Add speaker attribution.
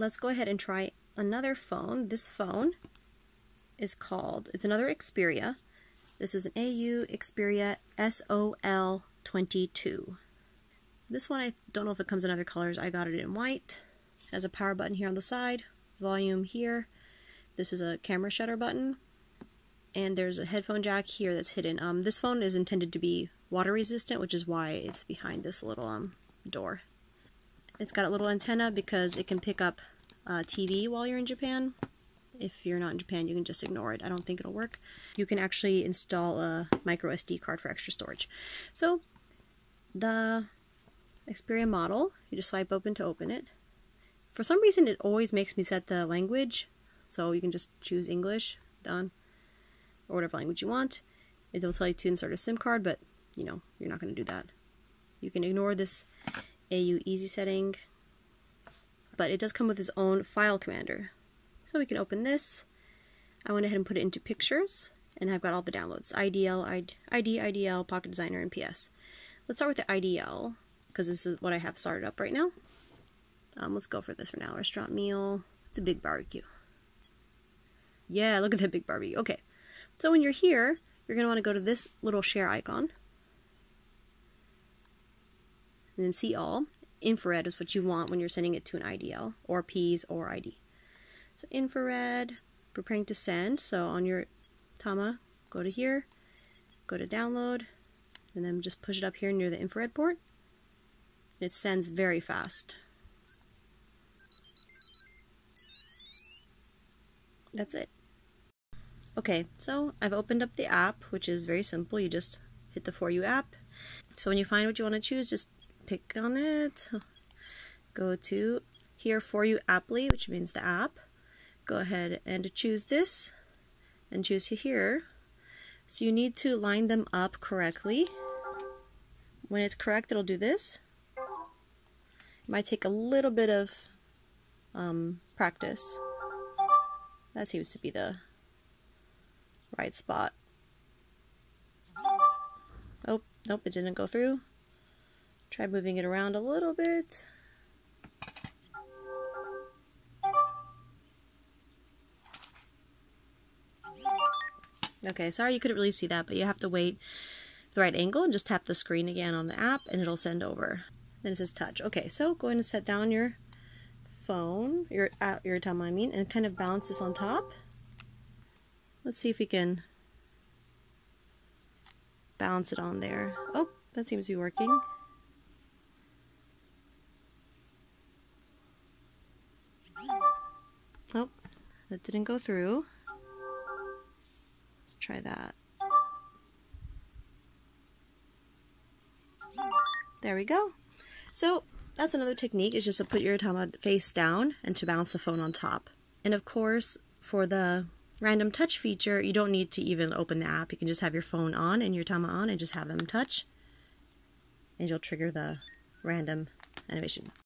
Speaker 1: let's go ahead and try another phone. This phone is called, it's another XPERIA. This is an AU XPERIA SOL22. This one, I don't know if it comes in other colors. I got it in white. It has a power button here on the side, volume here. This is a camera shutter button, and there's a headphone jack here that's hidden. This phone is intended to be water resistant, which is why it's behind this little door. It's got a little antenna because it can pick up TV while you're in Japan. If you're not in Japan, you can just ignore it. I don't think it'll work. You can actually install a micro SD card for extra storage. So the XPERIA model, you just swipe open to open it. For some reason, it always makes me set the language, so you can just choose English, done, or whatever language you want. It'll tell you to insert a SIM card, but you know, you're not going to do that. You can ignore this AU easy setting, but it does come with its own file commander. So we can open this. I went ahead and put it into pictures, and I've got all the downloads: IDL, IDL, Pocket Designer, and PS. Let's start with the IDL, because this is what I have started up right now. Let's go for this for now. Restaurant meal. It's a big barbecue. Yeah, look at that big barbecue. Okay, so when you're here, you're going to want to go to this little share icon, and then see all. Infrared is what you want when you're sending it to an IDL, or Ps, or ID. So infrared, preparing to send. So on your Tama, go to here, go to download, and then just push it up here near the infrared port. It sends very fast. That's it. Okay, so I've opened up the app, which is very simple. You just hit the For You app. So when you find what you want to choose, just pick on it. Go to here, For You Apply, which means the app. Go ahead and choose this and choose here. So you need to line them up correctly. When it's correct, it'll do this. It might take a little bit of practice. That seems to be the right spot. Oh, nope, it didn't go through. Try moving it around a little bit. Okay, sorry you couldn't really see that, but you have to wait the right angle and just tap the screen again on the app and it'll send over. Then it says touch. Okay, so go ahead and set down your phone, your Tama, and kind of balance this on top. Let's see if we can balance it on there. Oh, that seems to be working. Oh, that didn't go through. Let's try that. There we go. So that's another technique, is just to put your Tama face down and to balance the phone on top. And of course, for the random touch feature, you don't need to even open the app. You can just have your phone on and your Tama on and just have them touch. And you'll trigger the random animation.